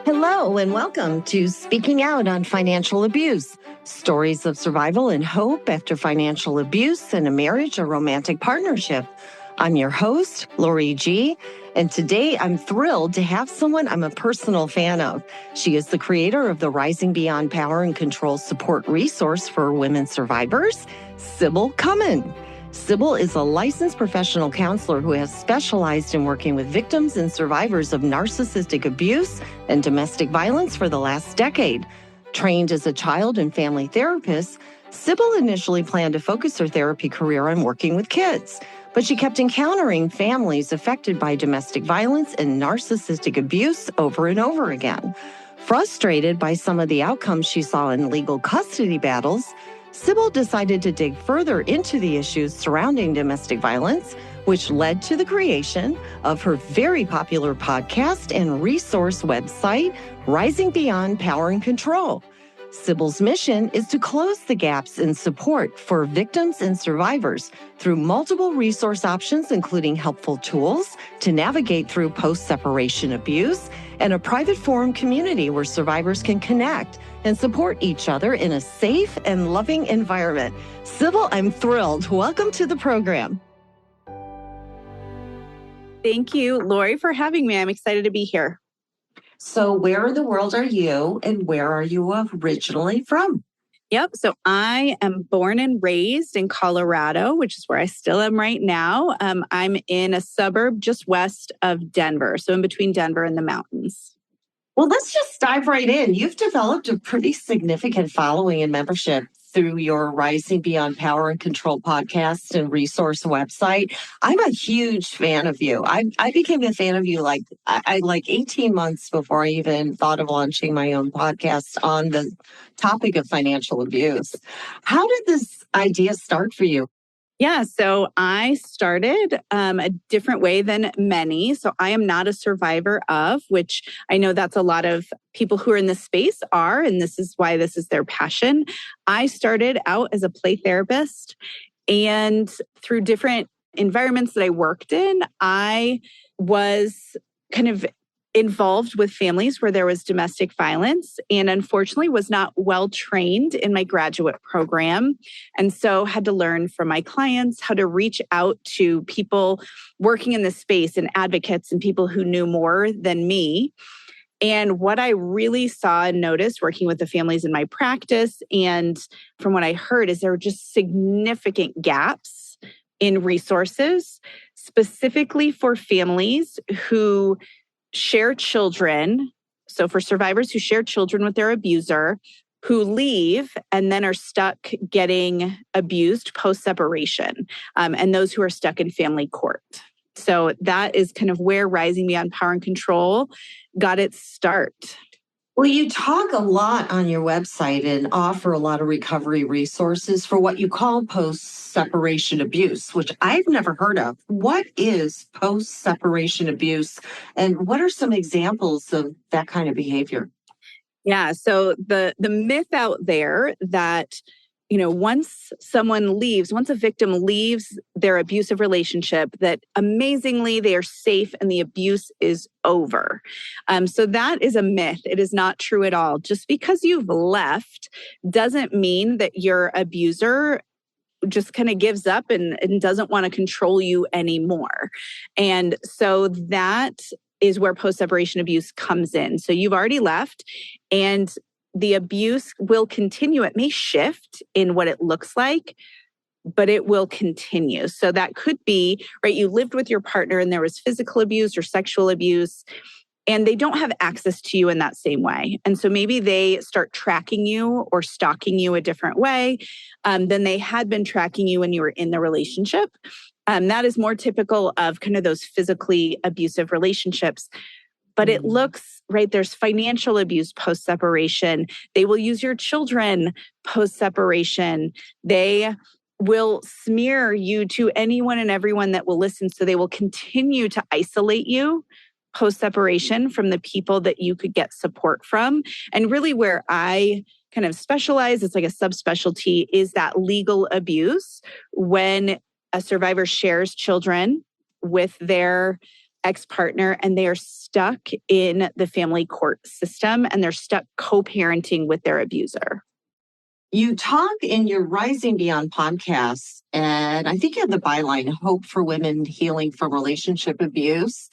Hello and welcome to Speaking Out on Financial Abuse, stories of survival and hope after financial abuse in a marriage or romantic partnership. I'm your host, Lori G., and today I'm thrilled to have someone I'm a personal fan of. She is the creator of the Rising Beyond Power and Control support resource for women survivors, Sybil Cummin. Sybil is a licensed professional counselor who has specialized in working with victims and survivors of narcissistic abuse and domestic violence for the last decade. Trained as a child and family therapist, Sybil initially planned to focus her therapy career on working with kids, but she kept encountering families affected by domestic violence and narcissistic abuse over and over again. Frustrated by some of the outcomes she saw in legal custody battles, Sybil decided to dig further into the issues surrounding domestic violence, which led to the creation of her very popular podcast and resource website, Rising Beyond Power and Control. Sybil's mission is to close the gaps in support for victims and survivors through multiple resource options, including helpful tools to navigate through post-separation abuse and a private forum community where survivors can connect and support each other in a safe and loving environment. Sybil, I'm thrilled. Welcome to the program. Thank you, Lori, for having me. I'm excited to be here. So where in the world are you and where are you originally from? Yep. So I am born and raised in Colorado, which is where I still am right now. I'm in a suburb just west of Denver, so in between Denver and the mountains. Well, let's just dive right in. You've developed a pretty significant following and membership through your Rising Beyond Power and Control podcast and resource website. I'm a huge fan of you. I became a fan of you like 18 months before I even thought of launching my own podcast on the topic of financial abuse. How did this idea start for you? Yeah, so I started a different way than many. So I am not a survivor of, which I know that's a lot of people who are in this space are, and this is why this is their passion. I started out as a play therapist, and through different environments that I worked in, I was kind of involved with families where there was domestic violence and unfortunately was not well trained in my graduate program. And so had to learn from my clients how to reach out to people working in this space and advocates and people who knew more than me. And what I really saw and noticed working with the families in my practice and from what I heard is there were just significant gaps in resources, specifically for families who share children. So for survivors who share children with their abuser, who leave and then are stuck getting abused post-separation, and those who are stuck in family court. So that is kind of where Rising Beyond Power and Control got its start. Well, you talk a lot on your website and offer a lot of recovery resources for what you call post-separation abuse, which I've never heard of. What is post-separation abuse, and what are some examples of that kind of behavior? Yeah, so the myth out there that once a victim leaves their abusive relationship, that amazingly they are safe and the abuse is over. So that is a myth. It is not true at all. Just because you've left doesn't mean that your abuser just kind of gives up and doesn't want to control you anymore. And so that is where post-separation abuse comes in. So you've already left and the abuse will continue. It may shift in what it looks like, but it will continue. So that could be, right, you lived with your partner and there was physical abuse or sexual abuse, and they don't have access to you in that same way. And so maybe they start tracking you or stalking you a different way than they had been tracking you when you were in the relationship. That is more typical of kind of those physically abusive relationships. But it looks, right, there's financial abuse post-separation. They will use your children post-separation. They will smear you to anyone and everyone that will listen. So they will continue to isolate you post-separation from the people that you could get support from. And really where I kind of specialize, it's like a subspecialty, is that legal abuse when a survivor shares children with their ex-partner and they are stuck in the family court system and they're stuck co-parenting with their abuser. You talk in your Rising Beyond podcast, and I think you have the byline, Hope for Women Healing from Relationship Abuse.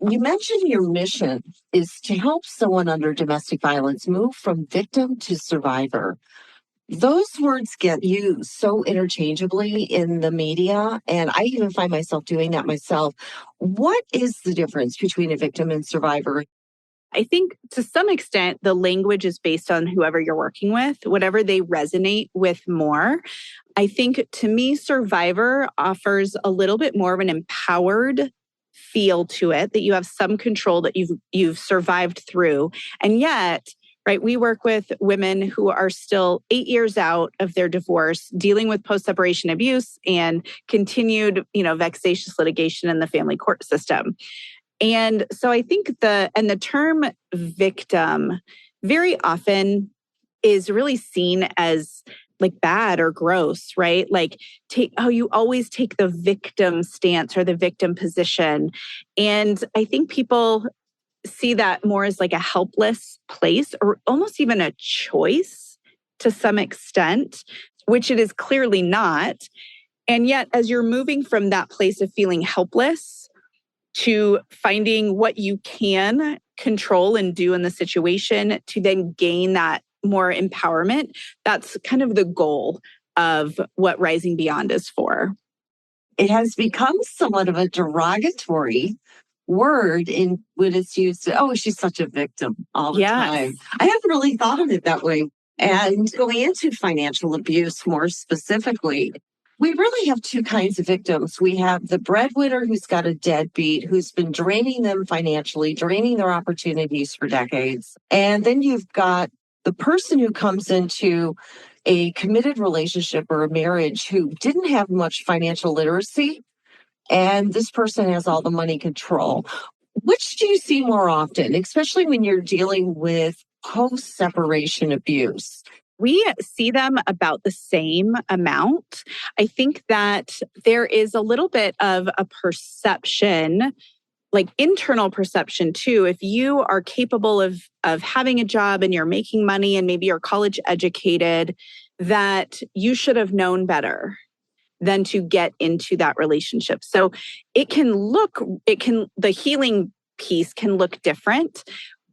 You mentioned your mission is to help someone under domestic violence move from victim to survivor. Those words get used so interchangeably in the media, and I even find myself doing that myself. What is the difference between a victim and survivor? I think to some extent, the language is based on whoever you're working with, whatever they resonate with more. I think to me, survivor offers a little bit more of an empowered feel to it, that you have some control, that you've survived through. And yet, right, we work with women who are still 8 years out of their divorce, dealing with post-separation abuse and continued, vexatious litigation in the family court system. And so I think the term victim very often is really seen as like bad or gross, right? Like, you always take the victim stance or the victim position. And I think people see that more as like a helpless place or almost even a choice to some extent, which it is clearly not. And yet, as you're moving from that place of feeling helpless to finding what you can control and do in the situation to then gain that more empowerment, that's kind of the goal of what Rising Beyond is for. It has become somewhat of a derogatory word when it's used. Oh, she's such a victim all the time. I haven't really thought of it that way. And going into financial abuse more specifically, we really have two kinds of victims. We have the breadwinner who's got a deadbeat, who's been draining them financially, draining their opportunities for decades. And then you've got the person who comes into a committed relationship or a marriage who didn't have much financial literacy, and this person has all the money control. Which do you see more often, especially when you're dealing with post-separation abuse? We see them about the same amount. I think that there is a little bit of a perception, like internal perception too. If you are capable of having a job and you're making money and maybe you're college educated, that you should have known better than to get into that relationship. So the healing piece can look different,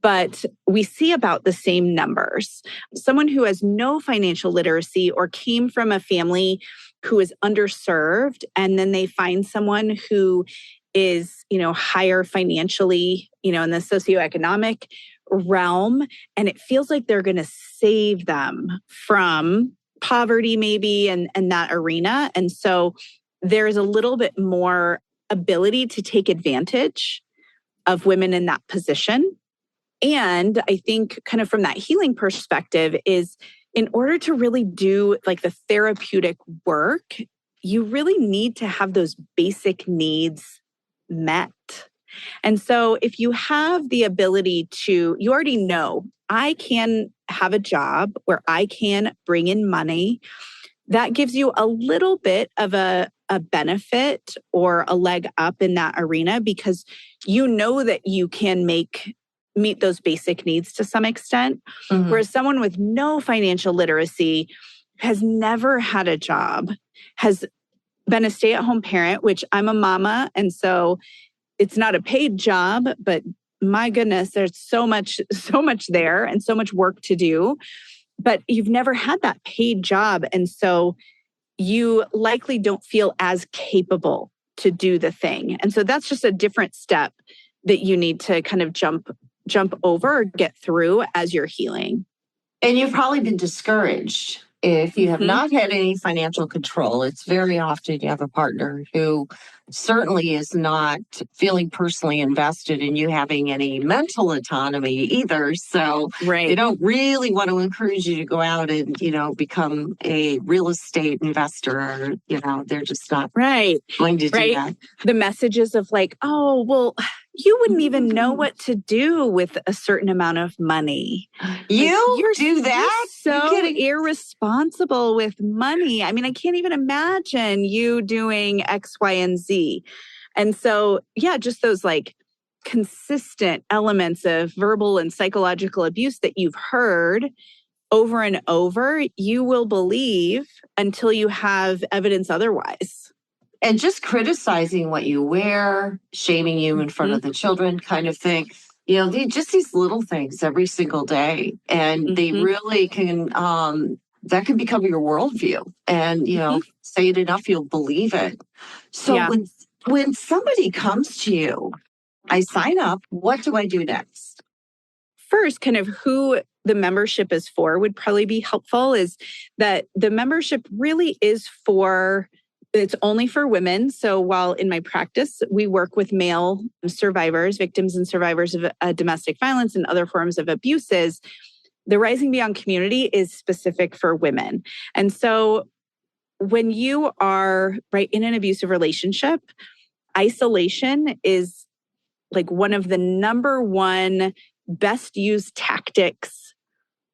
but we see about the same numbers. Someone who has no financial literacy or came from a family who is underserved, and then they find someone who is, higher financially, in the socioeconomic realm, and it feels like they're going to save them from poverty maybe and that arena. And so there's a little bit more ability to take advantage of women in that position. And I think kind of from that healing perspective is in order to really do like the therapeutic work, you really need to have those basic needs met. And so if you have the ability you already know, I can have a job where I can bring in money, that gives you a little bit of a benefit or a leg up in that arena because you know that you can meet those basic needs to some extent. Mm-hmm. Whereas someone with no financial literacy has never had a job, has been a stay-at-home parent, which I'm a mama. And so it's not a paid job, but my goodness, there's so much there and so much work to do. But you've never had that paid job. And so you likely don't feel as capable to do the thing. And so that's just a different step that you need to kind of jump over or get through as you're healing. And you've probably been discouraged if you have not had any financial control. It's very often you have a partner who certainly is not feeling personally invested in you having any mental autonomy either. So they don't really want to encourage you to go out and, become a real estate investor. They're just not going to do that. The messages of like, oh, well, you wouldn't even know what to do with a certain amount of money. You're do that? You're so irresponsible with money. I mean, I can't even imagine you doing X, Y, and Z. And so, just those like consistent elements of verbal and psychological abuse that you've heard over and over, you will believe until you have evidence otherwise. And just criticizing what you wear, shaming you in front of the children kind of thing. Just these little things every single day. And they really can, that can become your worldview. And, say it enough, you'll believe it. So when somebody comes to you, I sign up, what do I do next? First, kind of who the membership is for would probably be helpful, is that the membership really is it's only for women. So while in my practice, we work with male survivors, victims and survivors of domestic violence and other forms of abuses, the Rising Beyond community is specific for women. And so when you are in an abusive relationship, isolation is like one of the number one best used tactics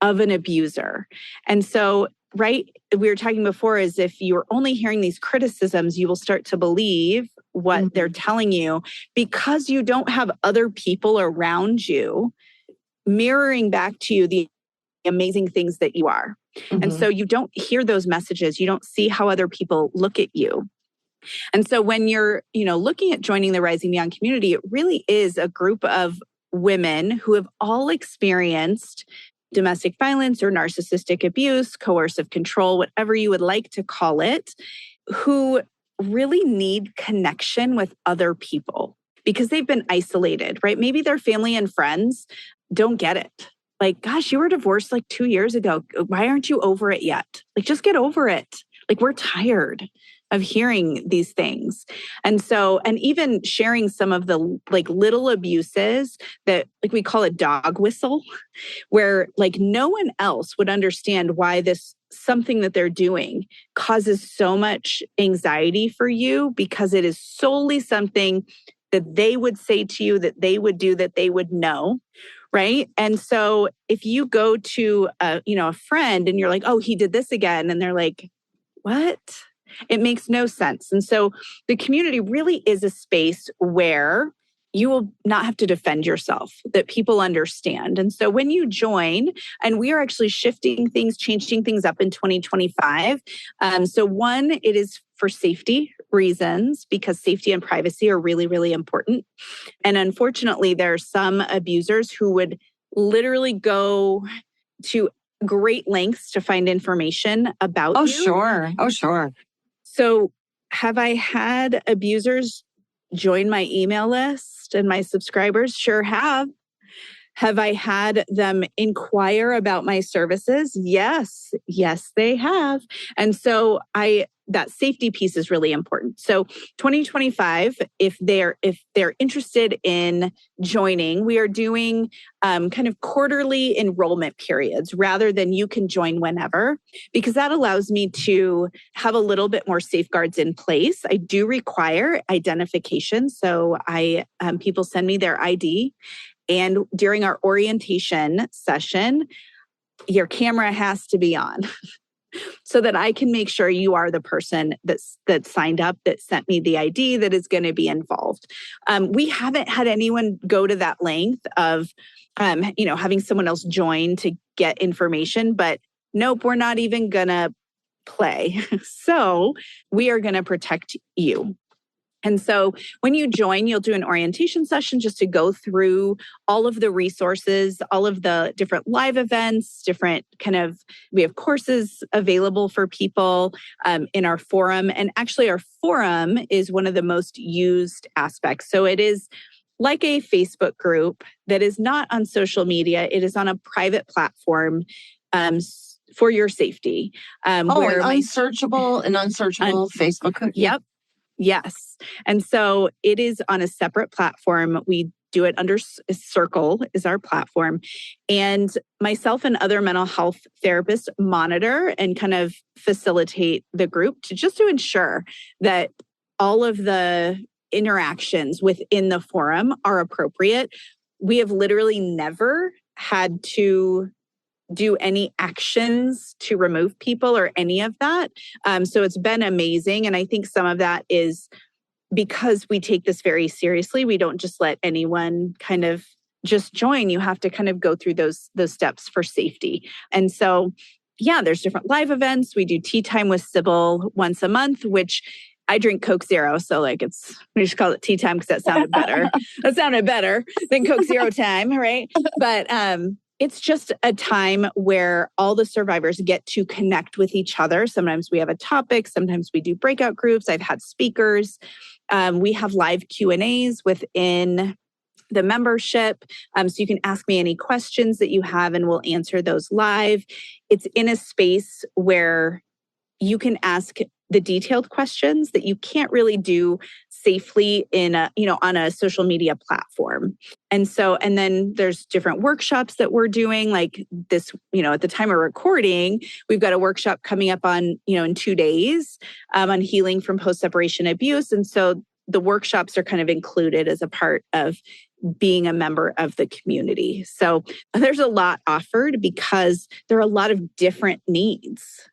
of an abuser. And so we were talking before, is if you're only hearing these criticisms, you will start to believe what they're telling you because you don't have other people around you mirroring back to you the amazing things that you are. And so you don't hear those messages. You don't see how other people look at you. And so when you're, looking at joining the Rising Beyond community, it really is a group of women who have all experienced domestic violence or narcissistic abuse, coercive control, whatever you would like to call it, who really need connection with other people because they've been isolated, right? Maybe their family and friends don't get it. Like, gosh, you were divorced 2 years ago. Why aren't you over it yet? Just get over it. We're tired of hearing these things. And so, and even sharing some of the little abuses that we call it dog whistle, where no one else would understand why this something that they're doing causes so much anxiety for you because it is solely something that they would say to you, that they would do, that they would know. Right. And so if you go to a friend and you're like, oh, he did this again. And they're like, what? It makes no sense. And so the community really is a space where you will not have to defend yourself, that people understand. And so when you join, and we are actually shifting things, changing things up in 2025. So one, it is for safety reasons, because safety and privacy are really, really important. And unfortunately, there are some abusers who would literally go to great lengths to find information about you. Oh, sure. So have I had abusers join my email list and my subscribers? Sure have. Have I had them inquire about my services? Yes, they have. And so that safety piece is really important. So 2025, if they're interested in joining, we are doing kind of quarterly enrollment periods rather than you can join whenever, because that allows me to have a little bit more safeguards in place. I do require identification. So people send me their ID. And during our orientation session, your camera has to be on so that I can make sure you are the person that signed up, that sent me the ID, that is going to be involved. We haven't had anyone go to that length of, having someone else join to get information, but nope, we're not even going to play. So we are going to protect you. And so when you join, you'll do an orientation session just to go through all of the resources, all of the different live events, we have courses available for people in our forum. And actually our forum is one of the most used aspects. So it is like a Facebook group that is not on social media. It is on a private platform for your safety. Where an unsearchable Facebook group. Yep. Yes. And so it is on a separate platform. We do it under Circle is our platform. And myself and other mental health therapists monitor and kind of facilitate the group to ensure that all of the interactions within the forum are appropriate. We have literally never had to do any actions to remove people or any of that. So it's been amazing. And I think some of that is because we take this very seriously, we don't just let anyone kind of just join. You have to kind of go through those steps for safety. And so, yeah, there's different live events. We do tea time with Sybil once a month, which I drink Coke Zero. So we just call it tea time because that sounded better. That sounded better than Coke Zero time, right? But it's just a time where all the survivors get to connect with each other. Sometimes we have a topic. Sometimes we do breakout groups. I've had speakers. We have live Q&As within the membership. So you can ask me any questions that you have and we'll answer those live. It's in a space where you can ask the detailed questions that you can't really do safely on a social media platform. And then there's different workshops that we're doing like this, at the time of recording, we've got a workshop coming up on, in 2 days on healing from post-separation abuse. And so the workshops are kind of included as a part of being a member of the community. So there's a lot offered because there are a lot of different needs.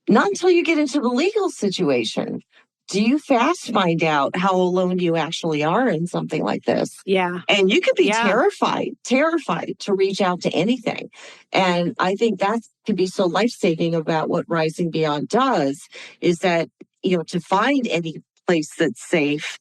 Not until you get into the legal situation do you fast find out how alone you actually are in something like this. Yeah. And you could be terrified to reach out to anything. And I think that can be so life-saving about what Rising Beyond does is that, to find any place that's safe.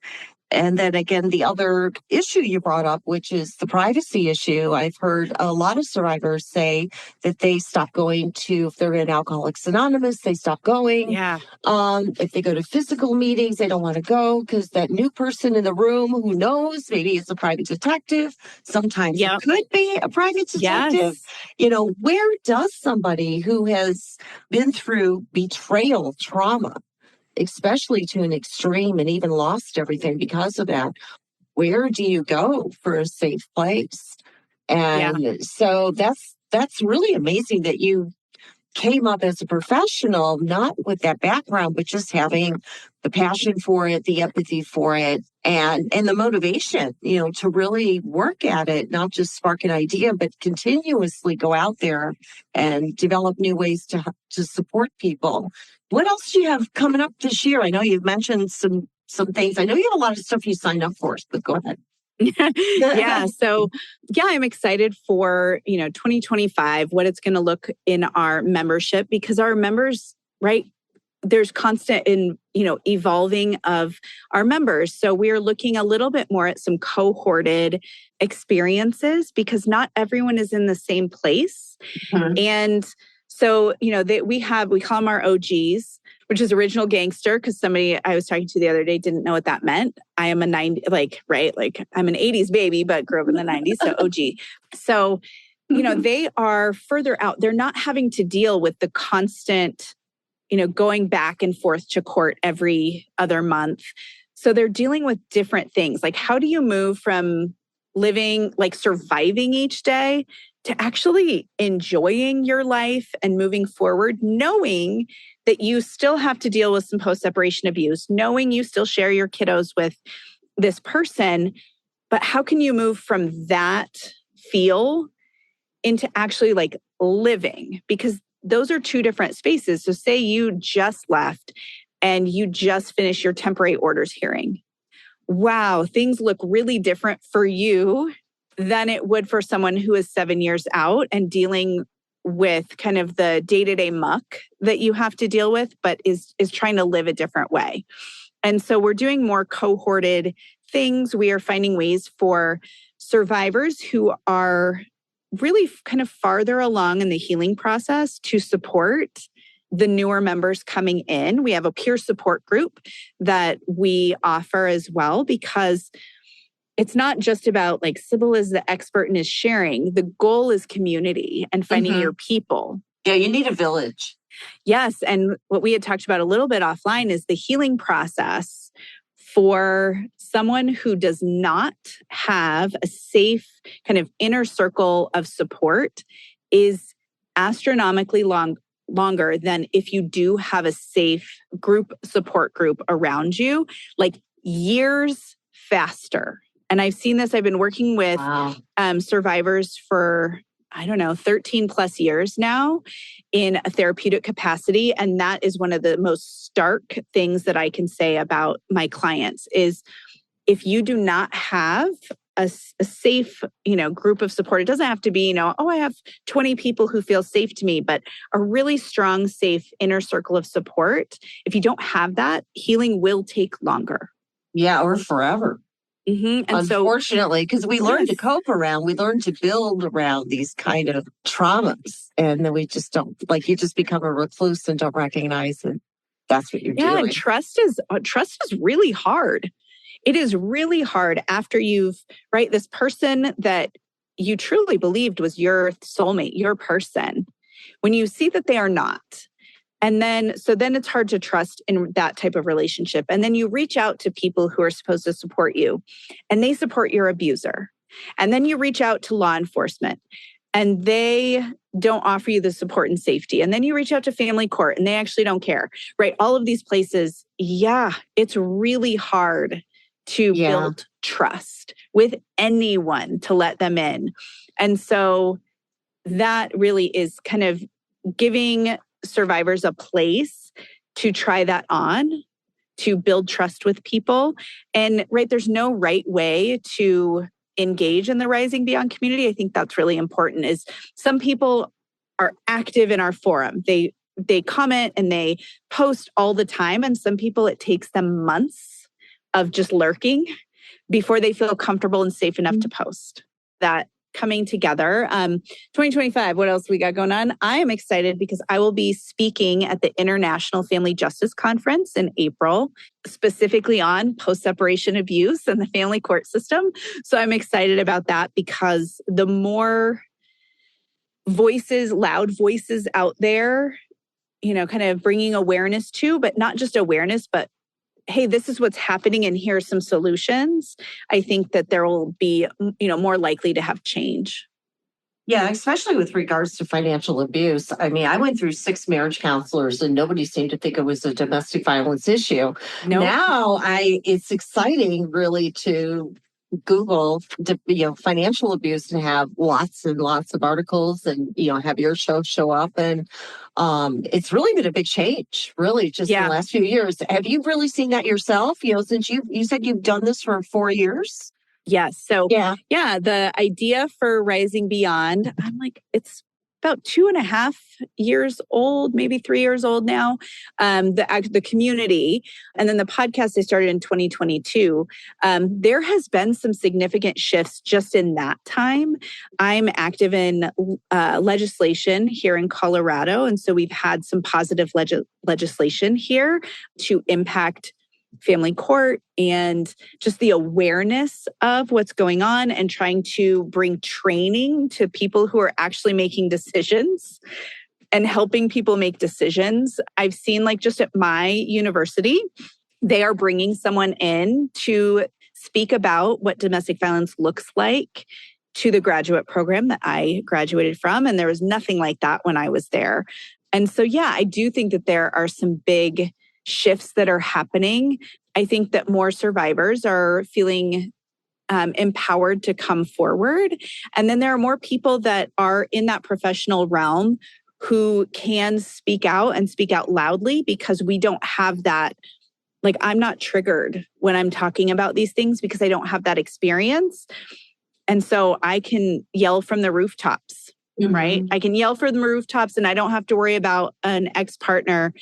And then again, the other issue you brought up, which is the privacy issue. I've heard a lot of survivors say that they stop going if they're in Alcoholics Anonymous, they stop going. Yeah. If they go to physical meetings, they don't want to go because that new person in the room who knows, maybe it's a private detective. Sometimes it could be a private detective. Yes. Where does somebody who has been through betrayal trauma, especially to an extreme and even lost everything because of that, where do you go for a safe place? And so that's really amazing that you came up as a professional, not with that background, but just having the passion for it, the empathy for it, and the motivation, to really work at it, not just spark an idea, but continuously go out there and develop new ways to support people. What else do you have coming up this year? I know you've mentioned some things. I know you have a lot of stuff you signed up for, but go ahead. So I'm excited for 2025, what it's going to look in our membership, because our members, right, there's constant evolving of our members. So we are looking a little bit more at some cohorted experiences because not everyone is in the same place. Mm-hmm. And so we call them our OGs, which is original gangster, because somebody I was talking to the other day didn't know what that meant. I am I'm an 80s baby, but grew up in the 90s, so OG. So, they are further out. They're not having to deal with the constant, going back and forth to court every other month. So they're dealing with different things. Like, how do you move from living, surviving each day to actually enjoying your life and moving forward, knowing that you still have to deal with some post-separation abuse, knowing you still share your kiddos with this person, but how can you move from that feel into actually living? Because those are two different spaces. So say you just left and you just finished your temporary orders hearing. Wow, things look really different for you than it would for someone who is 7 years out and dealing with kind of the day-to-day muck that you have to deal with, but is trying to live a different way. And so we're doing more cohorted things. We are finding ways for survivors who are really kind of farther along in the healing process to support the newer members coming in. We have a peer support group that we offer as well, because it's not just about Sybil is the expert and is sharing. The goal is community and finding your people. Yeah, you need a village. Yes. And what we had talked about a little bit offline is the healing process for someone who does not have a safe kind of inner circle of support is astronomically longer than if you do have a safe support group around you, years faster. And I've seen this. I've been working with survivors for I don't know, 13 plus years now in a therapeutic capacity. And that is one of the most stark things that I can say about my clients is if you do not have a safe, group of support, it doesn't have to be, I have 20 people who feel safe to me, but a really strong, safe inner circle of support. If you don't have that, healing will take longer. Yeah, or forever. Mm-hmm. And unfortunately, because we learn to cope around, we learn to build around these kind of traumas. And then we just don't, you just become a recluse and don't recognize that that's what you're doing. Yeah, and trust is really hard. It is really hard after this person that you truly believed was your soulmate, your person, when you see that they are not. And then it's hard to trust in that type of relationship. And then you reach out to people who are supposed to support you and they support your abuser. And then you reach out to law enforcement and they don't offer you the support and safety. And then you reach out to family court and they actually don't care, right? All of these places, it's really hard to build trust with anyone to let them in. And so that really is kind of giving survivors a place to try that on, to build trust with people. And there's no right way to engage in the Rising Beyond community. I think that's really important is some people are active in our forum. They comment and they post all the time. And some people, it takes them months of just lurking before they feel comfortable and safe enough to post. That coming together. 2025, what else we got going on? I am excited because I will be speaking at the International Family Justice Conference in April, specifically on post-separation abuse and the family court system. So I'm excited about that because the more loud voices out there, kind of bringing awareness to, but not just awareness, but hey, this is what's happening and here are some solutions, I think that there will be, more likely to have change. Yeah, especially with regards to financial abuse. I mean, I went through 6 marriage counselors and nobody seemed to think it was a domestic violence issue. Nope. Now it's exciting really to Google, financial abuse and have lots and lots of articles and, have your show up. And it's really been a big change, really, just in the last few years. Have you really seen that yourself? Since you said you've done this for 4 years? Yes. So, the idea for Rising Beyond, I'm it's about 2.5 years old, maybe 3 years old now. The community, and then the podcast I started in 2022. There has been some significant shifts just in that time. I'm active in legislation here in Colorado, and so we've had some positive legislation here to impact family court and just the awareness of what's going on and trying to bring training to people who are actually making decisions and helping people make decisions. I've seen just at my university, they are bringing someone in to speak about what domestic violence looks like to the graduate program that I graduated from. And there was nothing like that when I was there. And so, I do think that there are some big shifts that are happening. I think that more survivors are feeling empowered to come forward. And then there are more people that are in that professional realm who can speak out and speak out loudly because we don't have that. I'm not triggered when I'm talking about these things because I don't have that experience. And so I can yell from the rooftops. Mm-hmm. Right? I can yell from the rooftops and I don't have to worry about an ex-partner,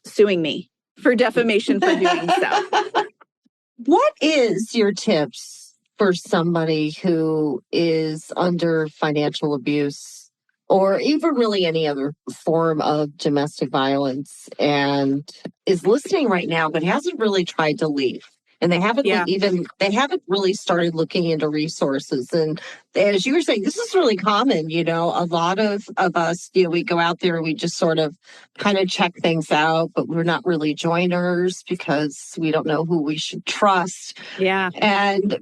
suing me for defamation for doing so. What is your tips for somebody who is under financial abuse or even really any other form of domestic violence and is listening right now but hasn't really tried to leave? And they haven't they haven't really started looking into resources. And as you were saying, this is really common. A lot of us, we go out there and we just sort of kind of check things out, but we're not really joiners because we don't know who we should trust. Yeah.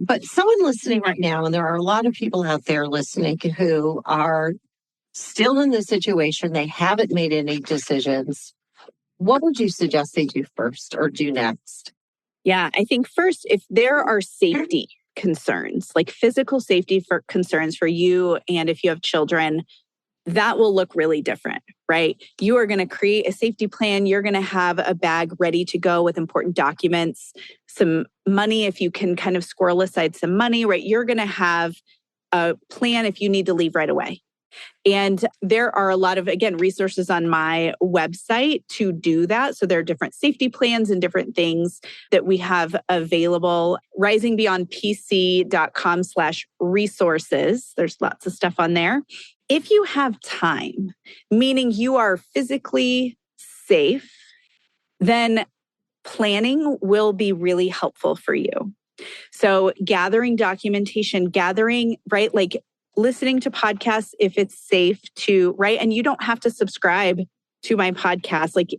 But someone listening right now, and there are a lot of people out there listening who are still in this situation. They haven't made any decisions. What would you suggest they do first or do next? Yeah, I think first, if there are safety concerns, like physical safety for concerns for you. And if you have children, that will look really different, right? You are going to create a safety plan. You're going to have a bag ready to go with important documents, some money if you can kind of squirrel aside some money, right? You're going to have a plan if you need to leave right away. And there are a lot of, again, resources on my website to do that. So there are different safety plans and different things that we have available. risingbeyondpc.com/resources. There's lots of stuff on there. If you have time, meaning you are physically safe, then planning will be really helpful for you. So gathering documentation, right? Like listening to podcasts if it's safe to, right? And you don't have to subscribe to my podcast. Like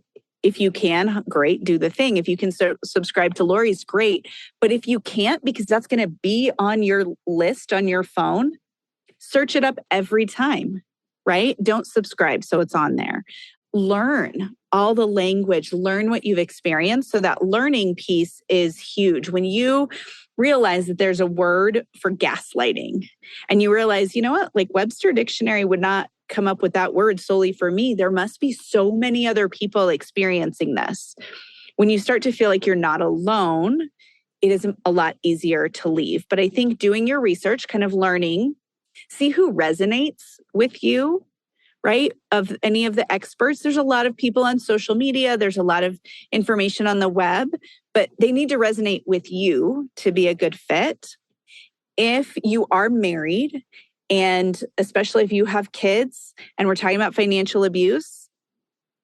if you can, great, do the thing. If you can subscribe to Lori's, great. But if you can't, because that's going to be on your list on your phone, search it up every time, right? Don't subscribe so it's on there. Learn all the language, learn what you've experienced. So that learning piece is huge. When you realize that there's a word for gaslighting and you realize, you know what, like Webster Dictionary would not come up with that word solely for me. There must be so many other people experiencing this. When you start to feel like you're not alone, it is a lot easier to leave. But I think doing your research, kind of learning, see who resonates with you, right? Of any of the experts. There's a lot of people on social media. There's a lot of information on the web, but they need to resonate with you to be a good fit. If you are married, and especially if you have kids, and we're talking about financial abuse,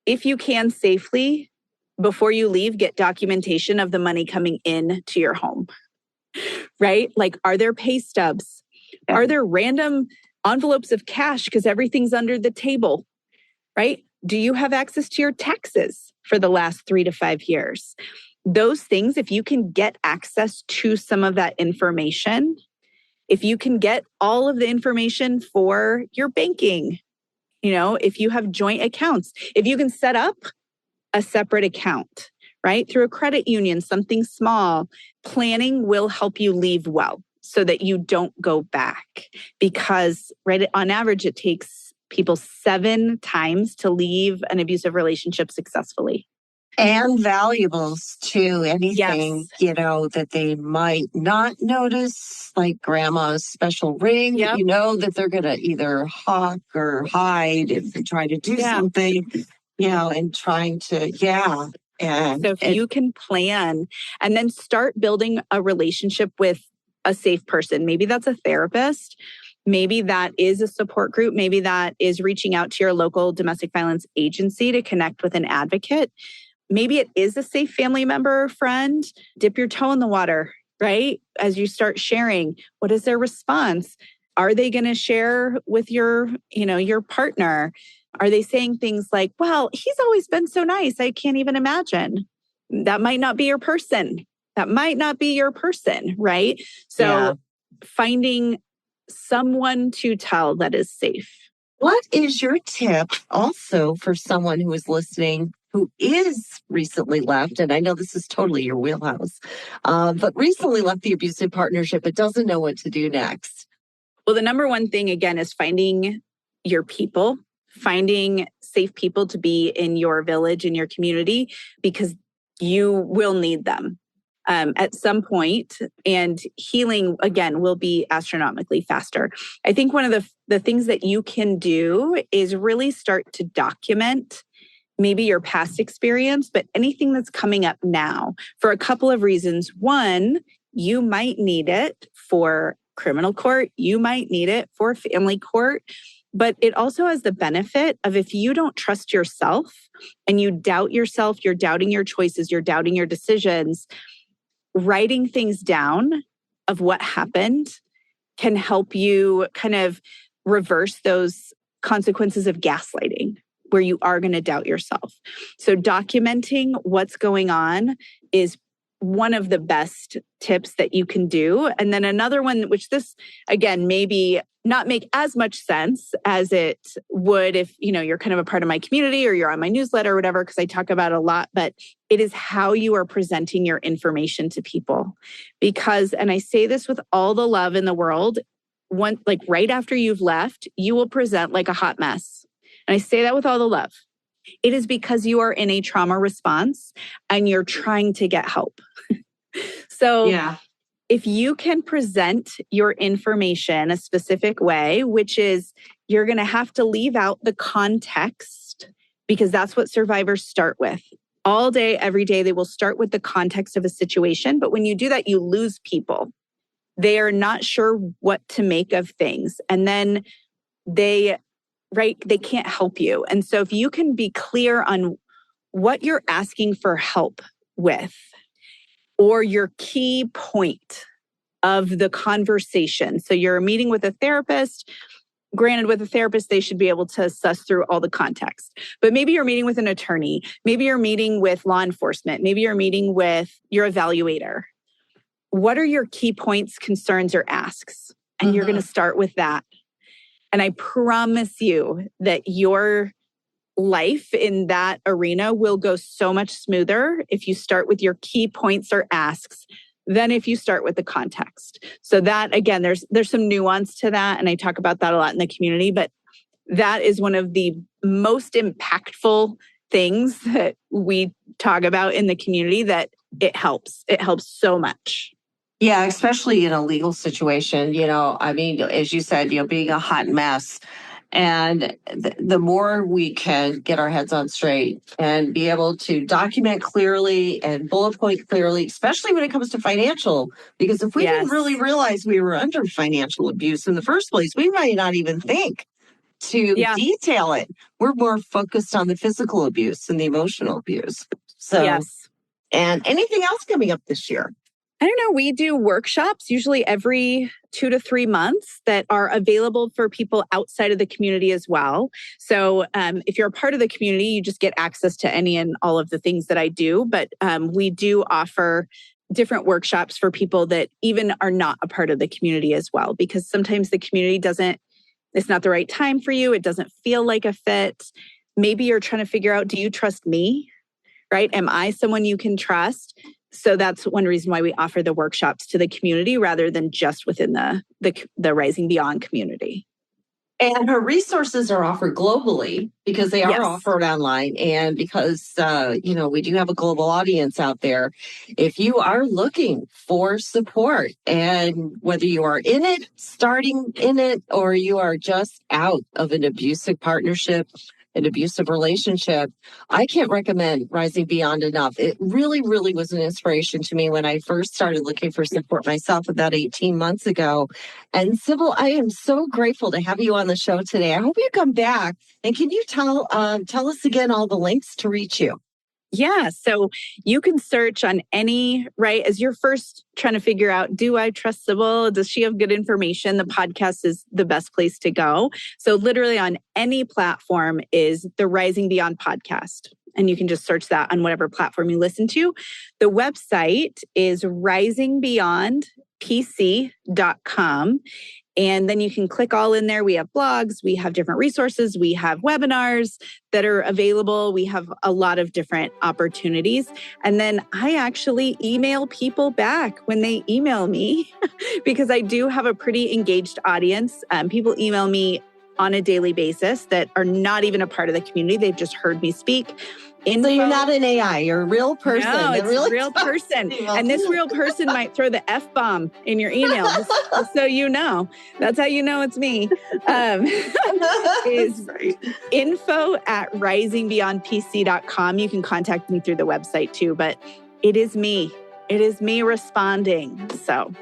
if you can safely, before you leave, get documentation of the money coming in to your home, right? Like, are there pay stubs? Are there random envelopes of cash because everything's under the table, right? Do you have access to your taxes for the last 3 to 5 years? Those things, if you can get access to some of that information, if you can get all of the information for your banking, if you have joint accounts, if you can set up a separate account, right? Through a credit union, something small, planning will help you leave well, so that you don't go back. Because, right, on average, it takes people 7 times to leave an abusive relationship successfully. And valuables too. Anything, Yes. That they might not notice, like grandma's special ring, Yep. that they're going to either hawk or hide if they try to do something, and trying to, And so if you can plan and then start building a relationship with a safe person, maybe that's a therapist, maybe that is a support group, maybe that is reaching out to your local domestic violence agency to connect with an advocate. Maybe it is a safe family member or friend. Dip your toe in the water, right? As you start sharing, what is their response? Are they going to share with your partner? Are they saying things like, well, he's always been so nice, I can't even imagine? That might not be your person. That might not be your person, right? So finding someone to tell that is safe. What is your tip also for someone who is listening who is recently left, and I know this is totally your wheelhouse, but recently left the abusive partnership but doesn't know what to do next? Well, the number one thing, again, is finding your people, finding safe people to be in your village, in your community, because you will need them at some point, and healing, again, will be astronomically faster. I think one of the things that you can do is really start to document maybe your past experience, but anything that's coming up now, for a couple of reasons. One, you might need it for criminal court, you might need it for family court. But it also has the benefit of, if you don't trust yourself and you doubt yourself, you're doubting your choices, you're doubting your decisions, writing things down of what happened can help you kind of reverse those consequences of gaslighting, where you are going to doubt yourself. So documenting what's going on is one of the best tips that you can do. And then another one, which this, again, maybe not make as much sense as it would if, you're kind of a part of my community or you're on my newsletter or whatever, because I talk about it a lot, but it is how you are presenting your information to people. Because, and I say this with all the love in the world, right after you've left, you will present like a hot mess. And I say that with all the love. It is because you are in a trauma response and you're trying to get help. So if you can present your information a specific way, which is you're going to have to leave out the context, because that's what survivors start with. All day, every day, they will start with the context of a situation. But when you do that, you lose people. They are not sure what to make of things. And then they can't help you. And so if you can be clear on what you're asking for help with, or your key point of the conversation. So you're meeting with a therapist. Granted, with a therapist, they should be able to suss through all the context. But maybe you're meeting with an attorney. Maybe you're meeting with law enforcement. Maybe you're meeting with your evaluator. What are your key points, concerns, or asks? And you're going to start with that. And I promise you that your life in that arena will go so much smoother if you start with your key points or asks than if you start with the context. So that, again, there's some nuance to that. And I talk about that a lot in the community, but that is one of the most impactful things that we talk about in the community, that it helps. It helps so much. Yeah, especially in a legal situation, as you said, being a hot mess. And the more we can get our heads on straight and be able to document clearly and bullet point clearly, especially when it comes to financial, because if we didn't really realize we were under financial abuse in the first place, we might not even think to detail it. We're more focused on the physical abuse and the emotional abuse. So, and anything else coming up this year? I don't know. We do workshops usually every 2 to 3 months that are available for people outside of the community as well. So if you're a part of the community, you just get access to any and all of the things that I do. But we do offer different workshops for people that even are not a part of the community as well, because sometimes the community it's not the right time for you. It doesn't feel like a fit. Maybe you're trying to figure out, do you trust me? Right? Am I someone you can trust? So that's one reason why we offer the workshops to the community rather than just within the Rising Beyond community. And her resources are offered globally because they are offered online, and because, we do have a global audience out there. If you are looking for support, and whether you are in it, starting in it, or you are just out of an abusive partnership, an abusive relationship, I can't recommend Rising Beyond enough. It really, really was an inspiration to me when I first started looking for support myself about 18 months ago. And Sybil, I am so grateful to have you on the show today. I hope you come back. And can you tell us again all the links to reach you? Yeah. So you can search on as you're first trying to figure out, do I trust Sybil? Does she have good information? The podcast is the best place to go. So literally on any platform is the Rising Beyond podcast. And you can just search that on whatever platform you listen to. The website is risingbeyondpc.com. And then you can click all in there. We have blogs, we have different resources, we have webinars that are available. We have a lot of different opportunities. And then I actually email people back when they email me because I do have a pretty engaged audience. People email me on a daily basis that are not even a part of the community. They've just heard me speak. So you're not an AI, you're a real person. No, it's a real person. And this real person might throw the F-bomb in your email, just so you know. That's how you know it's me. Is info@risingbeyondpc.com. You can contact me through the website too, but it is me. It is me responding. So...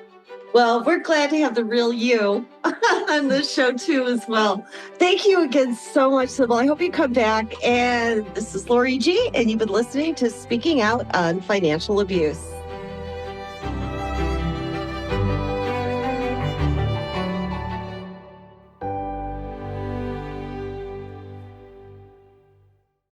Well, we're glad to have the real you on this show too as well. Thank you again so much, Sybil. I hope you come back. And this is Lori G, and you've been listening to Speaking Out on Financial Abuse.